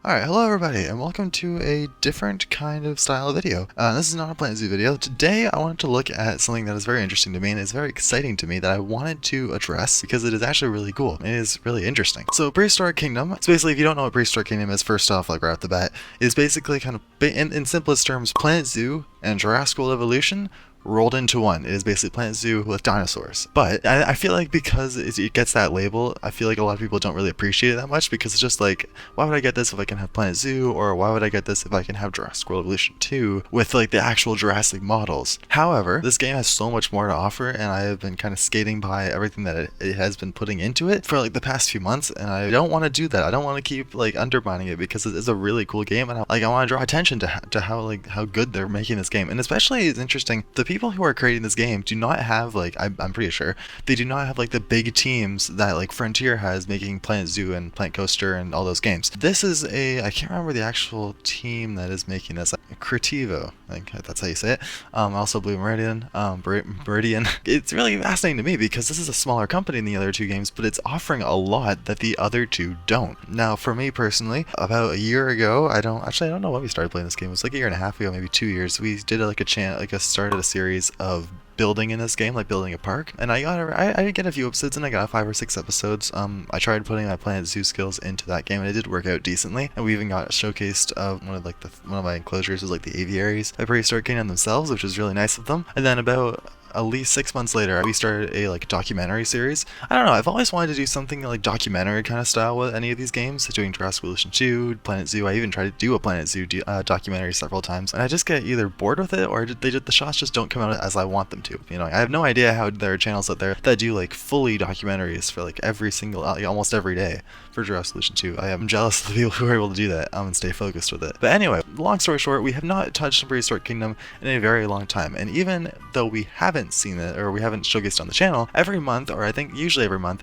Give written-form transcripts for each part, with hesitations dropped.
Alright, hello everybody, and welcome to a different kind of style video. This is not a Planet Zoo video. Today I wanted to look at something that is very interesting to me and is very exciting to me that I wanted to address because it is actually really cool. It is really interesting. So Prehistoric Kingdom, so basically if you don't know what Prehistoric Kingdom is, first off, like right off the bat, is basically kind of, in simplest terms, Planet Zoo and Jurassic World Evolution rolled into one. It is basically Planet Zoo with dinosaurs. But I feel like because it gets that label, I feel like a lot of people don't really appreciate it that much because it's just like, why would I get this if I can have Planet Zoo? Or why would I get this if I can have Jurassic World Evolution 2 with like the actual Jurassic models? However, this game has so much more to offer, and I have been kind of skating by everything that it has been putting into it for like the past few months, and I don't want to do that. I don't want to keep like undermining it because it is a really cool game, and I want to draw attention to how good they're making this game. And especially it's interesting, the people who are creating this game do not have like, I'm pretty sure they do not have like the big teams that like Frontier has making Planet Zoo and Planet Coaster and all those games. This is I can't remember the actual team that is making this. Creativo, I think that's how you say it. Also Blue Meridian, Meridian. It's really fascinating to me because this is a smaller company than the other two games, but it's offering a lot that the other two don't. Now, for me personally, about a year ago, I don't know when we started playing this game. It was like a year and a half ago, maybe 2 years. We did started a series of building in this game, like building a park, and I did get a few episodes, and I got 5 or 6 episodes. I tried putting my Planet Zoo skills into that game, and it did work out decently. And we even got showcased one of my enclosures was like the aviaries by Prehistoric Kingdom themselves, which was really nice of them. And then about at least 6 months later, we started a like documentary series. I don't know, I've always wanted to do something like documentary kind of style with any of these games, doing Jurassic Evolution 2, Planet Zoo. I even tried to do a Planet Zoo documentary several times, and I just get either bored with it, or the shots just don't come out as I want them to. You know, I have no idea how there are channels out there that do like fully documentaries for like every single, almost every day for Jurassic Evolution 2. I am jealous of the people who are able to do that and stay focused with it. But anyway, long story short, we have not touched Prehistoric Kingdom in a very long time, and even though we haven't seen it, or we haven't showcased on the channel, every month, or I think usually every month,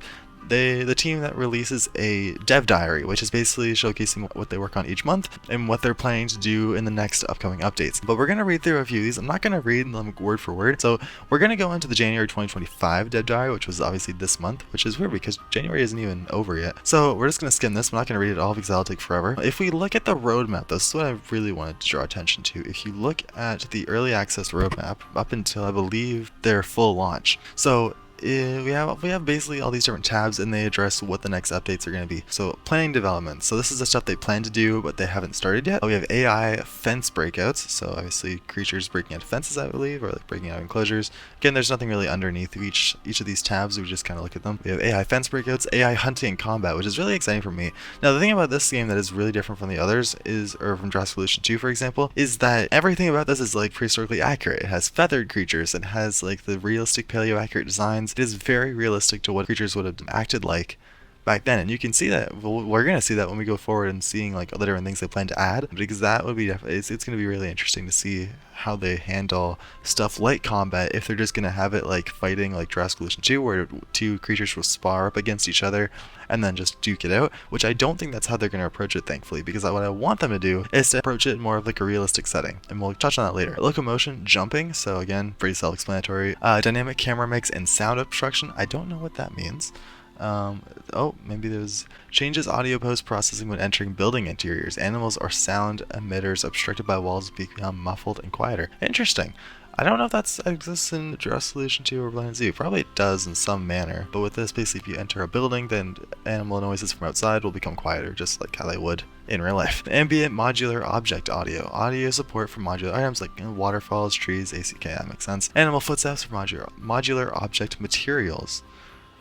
the team that releases a dev diary, which is basically showcasing what they work on each month and what they're planning to do in the next upcoming updates. But we're going to read through a few of these. I'm not going to read them word for word. So we're going to go into the January 2025 dev diary, which was obviously this month, which is weird because January isn't even over yet. So we're just going to skim this. I'm not going to read it all because that'll take forever. If we look at the roadmap, this is what I really wanted to draw attention to. If you look at the early access roadmap up until I believe their full launch. So we have basically all these different tabs, and they address what the next updates are going to be. So planning development, so this is the stuff they plan to do but they haven't started yet. We have AI fence breakouts, so obviously creatures breaking out of fences, I believe, or like breaking out of enclosures. Again, there's nothing really underneath each of these tabs, we just kind of look at them. We have AI fence breakouts, AI hunting and combat, which is really exciting for me. Now the thing about this game that is really different from the others is, or from Jurassic Evolution 2 for example, is that everything about this is like prehistorically accurate. It has feathered creatures, it has like the realistic paleo accurate designs. It is very realistic to what creatures would have acted like back then, and you can see that. We're going to see that when we go forward and seeing like other different things they plan to add, because that would be it's going to be really interesting to see how they handle stuff like combat, if they're just going to have it like fighting like Jurassic Evolution 2 where two creatures will spar up against each other and then just duke it out, which I don't think that's how they're going to approach it, thankfully, because what I want them to do is to approach it more of like a realistic setting, and we'll touch on that later. Locomotion, jumping, so again, pretty self-explanatory. Dynamic camera mix and sound obstruction, I don't know what that means. Maybe there's changes audio post-processing when entering building interiors. Animals or sound emitters obstructed by walls become muffled and quieter. Interesting. I don't know if that exists in Jurassic Evolution 2 or Planet Zoo. Probably it does in some manner, but with this, basically, if you enter a building, then animal noises from outside will become quieter, just like how they would in real life. Ambient modular object audio support for modular items like waterfalls, trees, ACK, that makes sense. Animal footsteps for modular object materials.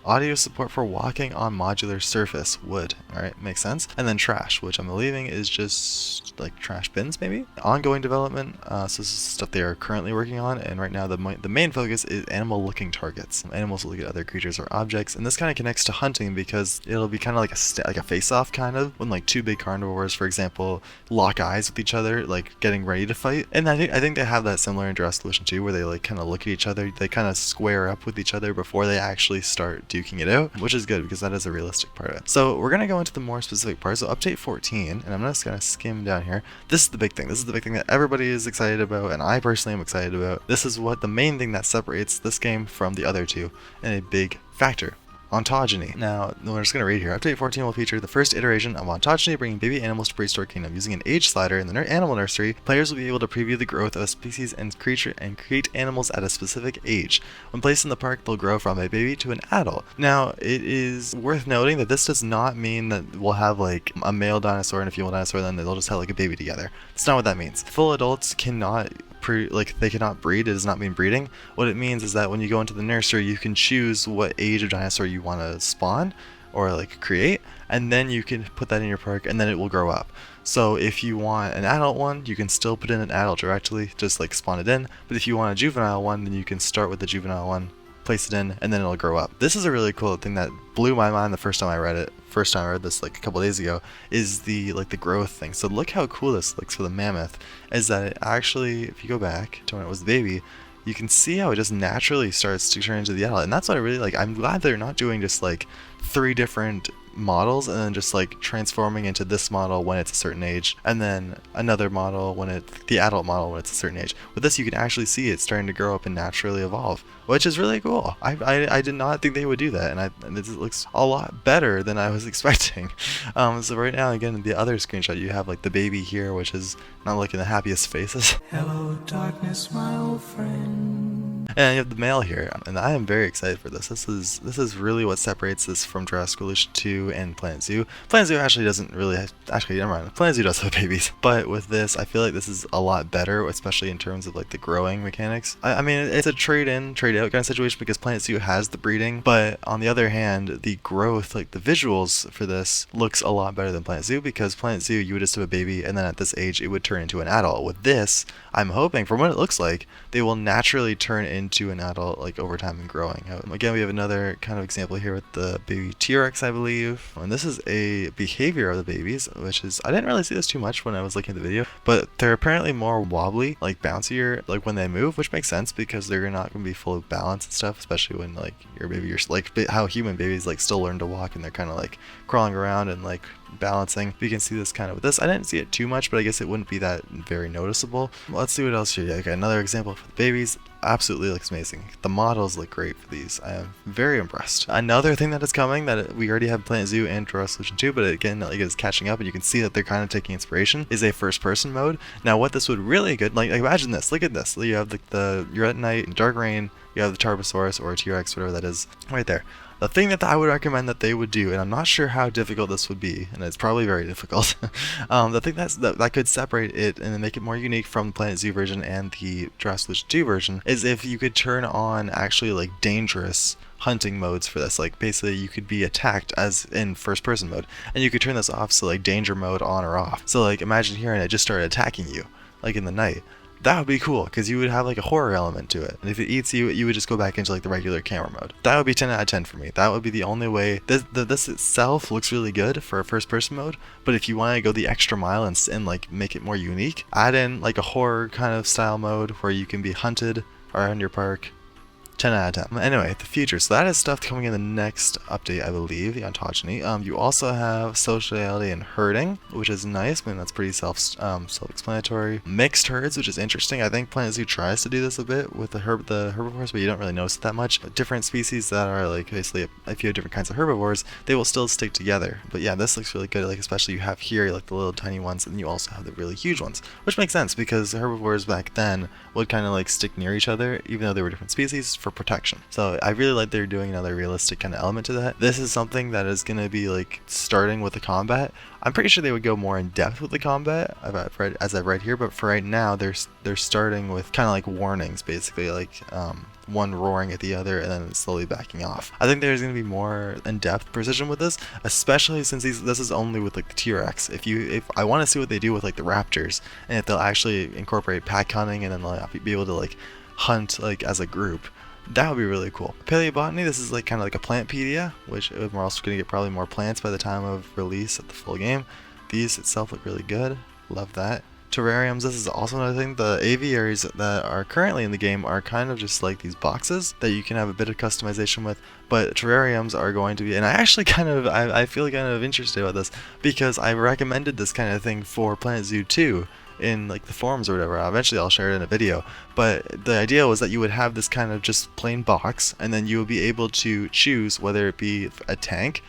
Audio support for walking on modular surface, wood. Alright, makes sense. And then trash, which I'm believing is just like trash bins, maybe? Ongoing development, so this is stuff they are currently working on, and right now the main focus is animal looking targets. Animals will look at other creatures or objects, and this kind of connects to hunting because it'll be kind of like a face-off kind of, when like two big carnivores, for example, lock eyes with each other, like getting ready to fight. And I think they have that similar in Jurassic Evolution 2, where they like kind of look at each other, they kind of square up with each other before they actually start duking it out, which is good because that is a realistic part of it. So we're going to go into the more specific parts. So update 14, and I'm just going to skim down here. This is the big thing. This is the big thing that everybody is excited about, and I personally am excited about. This is what the main thing that separates this game from the other two, and a big factor. Ontogeny. Now, we're just going to read here. Update 14 will feature the first iteration of ontogeny, bringing baby animals to Prehistoric Kingdom. Using an age slider in the animal nursery, players will be able to preview the growth of a species and creature and create animals at a specific age. When placed in the park, they'll grow from a baby to an adult. Now, it is worth noting that this does not mean that we'll have like a male dinosaur and a female dinosaur, then they'll just have like a baby together. That's not what that means. Full adults cannot they cannot breed. It does not mean breeding. What it means is that when you go into the nursery, you can choose what age of dinosaur you want to spawn or like create, and then you can put that in your park, and then it will grow up. So if you want an adult one, you can still put in an adult directly, just like spawn it in. But if you want a juvenile one, then you can start with the juvenile one, place it in, and then it'll grow up. This is a really cool thing that blew my mind the first time I read it. First time I read this like a couple days ago, is the growth thing. So look how cool this looks for the mammoth, is that it actually, if you go back to when it was the baby, you can see how it just naturally starts to turn into the adult. And that's what I really like. I'm glad they're not doing just like 3 different models and then just like transforming into this model when it's a certain age, and then another model when it's the adult model when it's a certain age. With this, you can actually see it starting to grow up and naturally evolve, which is really cool. I did not think they would do that, and it looks a lot better than I was expecting. So right now, again, the other screenshot, you have like the baby here, which is not looking the happiest faces. Hello, darkness, my old friend. And you have the male here, and I am very excited for this. This is really what separates this from Jurassic Evolution 2 and Planet Zoo. Planet Zoo actually doesn't really actually, never mind. Planet Zoo does have babies, but with this, I feel like this is a lot better, especially in terms of like the growing mechanics. I mean, it's a trade-in, trade-out kind of situation because Planet Zoo has the breeding, but on the other hand, the growth, like the visuals for this, looks a lot better than Planet Zoo, because Planet Zoo, you would just have a baby, and then at this age, it would turn into an adult. With this, I'm hoping, from what it looks like, they will naturally turn into an adult like over time and growing. Again, we have another kind of example here with the baby T-Rex, I believe, and this is a behavior of the babies, which is, I didn't really see this too much when I was looking at the video, but they're apparently more wobbly, like bouncier, like when they move, which makes sense because they're not going to be full of balance and stuff, especially when like your baby, you're like how human babies like still learn to walk and they're kind of like crawling around and like balancing. You can see this kind of with this. I didn't see it too much, but I guess it wouldn't be that very noticeable. Let's see what else here. Okay, another example for the babies. Absolutely looks amazing. The models look great for these. I am very impressed. Another thing that is coming that we already have Planet Zoo and Jurassic Evolution 2, but again, like, it's catching up, and you can see that they're kind of taking inspiration, is a first-person mode. Now, what this would really good, like imagine this. Look at this. You have you're at night in dark rain. You have the Tarbosaurus or T-Rex, whatever that is, right there. The thing that I would recommend that they would do, and I'm not sure how difficult this would be, and it's probably very difficult, the thing that could separate it and make it more unique from the Planet Zoo version and the Jurassic Evolution 2 version is if you could turn on actually like dangerous hunting modes for this. Like basically you could be attacked as in first person mode, and you could turn this off, so like danger mode on or off. So like imagine here and it just started attacking you like in the night. That would be cool, because you would have like a horror element to it. And if it eats you, you would just go back into like the regular camera mode. That would be 10 out of 10 for me. That would be the only way. This itself looks really good for a first person mode, but if you want to go the extra mile and like make it more unique, add in like a horror kind of style mode where you can be hunted around your park. 10 out of 10. Anyway, the future. So that is stuff coming in the next update, I believe, the ontogeny. You also have sociality and herding, which is nice. I mean, that's pretty self-explanatory. Mixed herds, which is interesting. I think Planet Zoo tries to do this a bit with the herbivores, but you don't really notice it that much. Different species that are like basically, if you have different kinds of herbivores, they will still stick together. But yeah, this looks really good. Like especially you have here like the little tiny ones, and you also have the really huge ones, which makes sense because the herbivores back then would kind of like stick near each other, even though they were different species, for protection. So I really like they're doing another realistic kind of element to that. This is something that is going to be like starting with the combat. I'm pretty sure they would go more in depth with the combat as I've read here, but for right now they're starting with kind of like warnings, basically like one roaring at the other and then slowly backing off. I think there's going to be more in-depth precision with this, especially since this is only with like the T-Rex. If I want to see what they do with like the raptors, and if they'll actually incorporate pack hunting and then like be able to like hunt like as a group, that would be really cool. Paleobotany, this is like kind of like a plantpedia, which we're also going to get probably more plants by the time of release of the full game. These itself look really good. Love that. Terrariums, this is also another thing. The aviaries that are currently in the game are kind of just like these boxes that you can have a bit of customization with, but terrariums are going to be, and I actually I feel kind of interested about this because I recommended this kind of thing for Planet Zoo 2, in like the forums or whatever. Eventually I'll share it in a video, but the idea was that you would have this kind of just plain box, and then you would be able to choose whether it be a tank,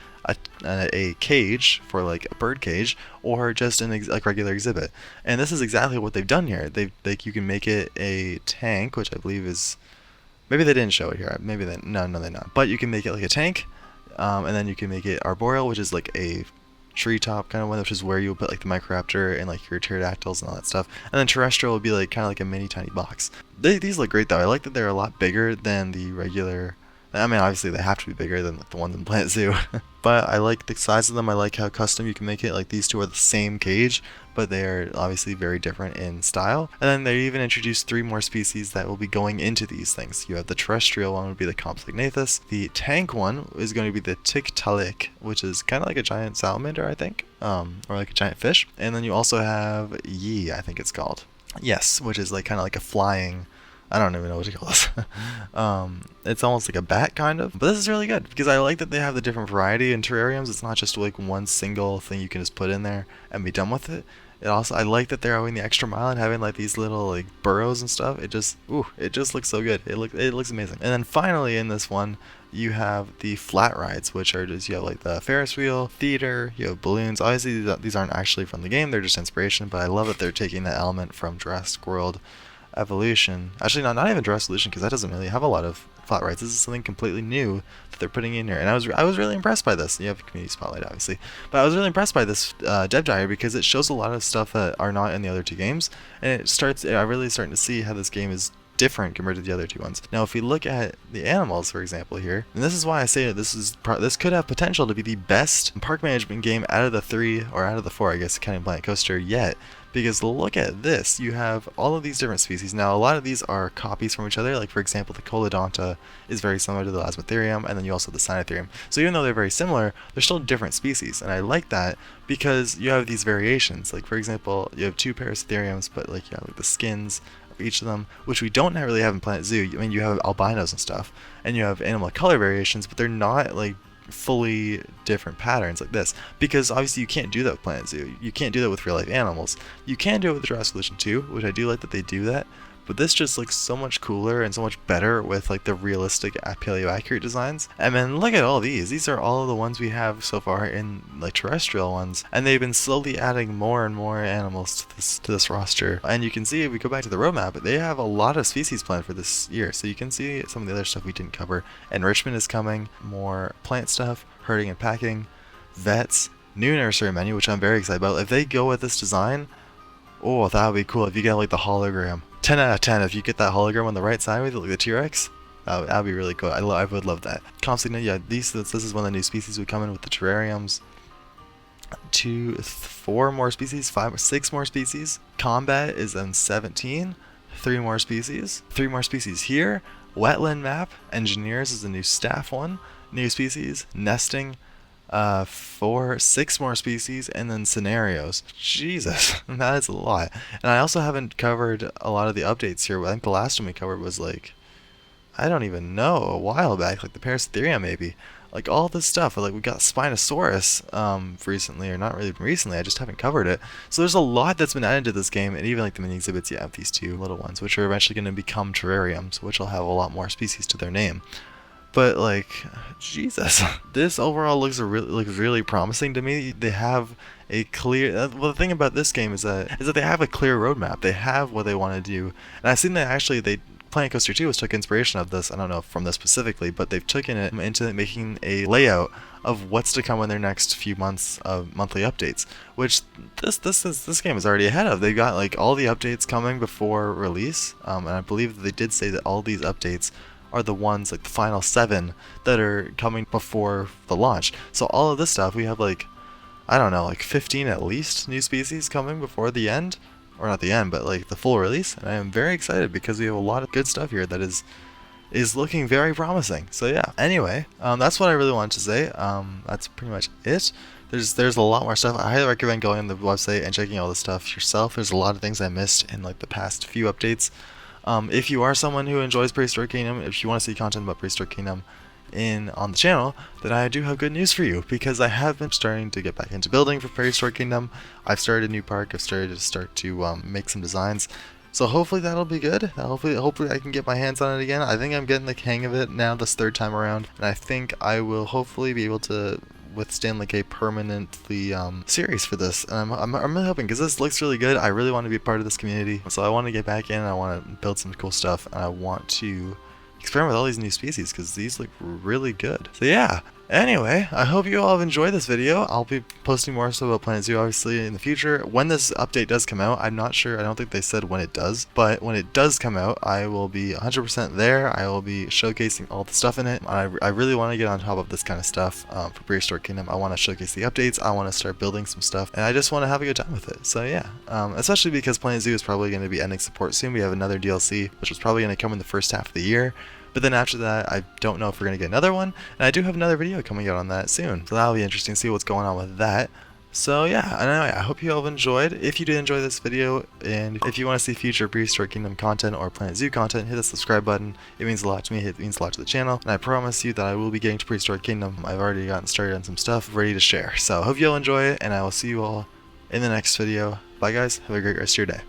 a cage for like a bird cage, or just an like regular exhibit. And this is exactly what they've done here. They've like, you can make it a tank, which I believe is, maybe they didn't show it here. Maybe they, no, they're not. But you can make it like a tank, and then you can make it arboreal, which is like a treetop kind of one, which is where you would put like the Microraptor and like your pterodactyls and all that stuff. And then terrestrial would be like kind of like a mini tiny box. These look great though. I like that they're a lot bigger than the regular. I mean, obviously they have to be bigger than the ones in Planet Zoo, but I like the size of them. I like how custom you can make it. Like these two are the same cage, but they are obviously very different in style. And then they even introduced 3 more species that will be going into these things. You have the terrestrial one would be the Compsognathus. The tank one is going to be the Tiktaalik, which is kind of like a giant salamander, I think, or like a giant fish. And then you also have Yi, I think it's called. Yes, which is like kind of like a flying, I don't even know what to call this. It's almost like a bat kind of, but this is really good because I like that they have the different variety in terrariums. It's not just like one single thing you can just put in there and be done with it. It also, I like that they're going the extra mile and having like these little like burrows and stuff. It just looks so good. It looks amazing. And then finally in this one, you have the flat rides, which are just, you have like the Ferris wheel, theater, you have balloons. Obviously these aren't actually from the game, they're just inspiration, but I love that they're taking that element from Jurassic World Evolution. Actually, no, not even Jurassic Evolution, because that doesn't really have a lot of flat rides. This is something completely new that they're putting in here, and I was really impressed by this. You have community spotlight, obviously, but I was really impressed by this dev diary because it shows a lot of stuff that are not in the other 2 games, and I'm really starting to see how this game is different compared to the other 2 ones. Now, if we look at the animals, for example, here, and this is why I say that this could have potential to be the best park management game out of the 3, or out of the 4, I guess, counting Planet Coaster yet. Because look at this, you have all of these different species. Now, a lot of these are copies from each other. Like, for example, the Colodonta is very similar to the Lasmatherium, and then you also have the Cynotherium. So even though they're very similar, they're still different species, and I like that because you have these variations. Like, for example, you have 2 Parasitheriums, but like you have like the skins of each of them, which we don't really have in Planet Zoo. I mean, you have albinos and stuff, and you have animal color variations, but they're not like fully different patterns like this, because obviously you can't do that with Planet Zoo. You can't do that with real life animals. You can do it with Jurassic Evolution 2, which I do like that they do that, but this just looks so much cooler and so much better with like the realistic paleo accurate designs. And then look at all these are all of the ones we have so far in like terrestrial ones, and they've been slowly adding more and more animals to this roster. And you can see, if we go back to the roadmap, they have a lot of species planned for this year, so you can see some of the other stuff we didn't cover. Enrichment is coming, more plant stuff, herding and packing, vets, new nursery menu, which I'm very excited about. If they go with this design, oh, that would be cool. If you get like the hologram, 10 out of 10 if you get that hologram on the right side with like the T-Rex. That would be really cool. I would love that. Compsognathus, yeah, this is one of the new species would come in with the terrariums. 4 more species, 5 or 6 more species. Combat is on 17. 3 more species. 3 more species here. Wetland map. Engineers is a new staff one. New species. Nesting. 6 more species, and then scenarios. Jesus, that is a lot. And I also haven't covered a lot of the updates here. I think the last one we covered was like, I don't even know, a while back, like the Parasitherium maybe. Like all this stuff, like we got Spinosaurus recently, or not really recently, I just haven't covered it. So there's a lot that's been added to this game, and even like the mini exhibits, you have these 2 little ones, which are eventually going to become terrariums, which will have a lot more species to their name. But like, Jesus, this overall looks really promising to me. They have a clear. Well, the thing about this game is that they have a clear roadmap. They have what they want to do, and I've seen that actually Planet Coaster 2 took inspiration of this. I don't know from this specifically, but they've taken it into making a layout of what's to come in their next few months of monthly updates, which this game is already ahead of. They've got like all the updates coming before release, and I believe that they did say that all these updates are the ones, like the final 7 that are coming before the launch. So all of this stuff, we have like, I don't know, like 15 at least new species coming before the end, or not the end, but like the full release. And I am very excited because we have a lot of good stuff here that is looking very promising. So yeah, anyway, that's what I really wanted to say. That's pretty much it. There's a lot more stuff. I highly recommend going on the website and checking all this stuff yourself. There's a lot of things I missed in like the past few updates. If you are someone who enjoys Prehistoric Kingdom, if you want to see content about Prehistoric Kingdom, in on the channel, then I do have good news for you, because I have been starting to get back into building for Prehistoric Kingdom. I've started a new park. I've started to make some designs. So hopefully that'll be good. Hopefully I can get my hands on it again. I think I'm getting the hang of it now this third time around, and I think I will hopefully be able to withstand like a permanently series for this. And I'm really hoping, because this looks really good. I really want to be part of this community, so I want to get back in. I want to build some cool stuff, and I want to experiment with all these new species, because these look really good. So yeah. Anyway, I hope you all have enjoyed this video. I'll be posting more stuff about Planet Zoo obviously in the future. When this update does come out, I'm not sure, I don't think they said when it does, but when it does come out, I will be 100% there. I will be showcasing all the stuff in it. I really want to get on top of this kind of stuff for Prehistoric Kingdom. I want to showcase the updates, I want to start building some stuff, and I just want to have a good time with it. So yeah, especially because Planet Zoo is probably going to be ending support soon. We have another DLC, which was probably going to come in the first half of the year. But then after that, I don't know if we're going to get another one, and I do have another video coming out on that soon, so that'll be interesting to see what's going on with that. So yeah, anyway, I hope you all have enjoyed. If you did enjoy this video, and if you want to see future Prehistoric Kingdom content or Planet Zoo content, hit the subscribe button. It means a lot to me, it means a lot to the channel, and I promise you that I will be getting to Prehistoric Kingdom. I've already gotten started on some stuff ready to share. So I hope you all enjoy it, and I will see you all in the next video. Bye guys, have a great rest of your day.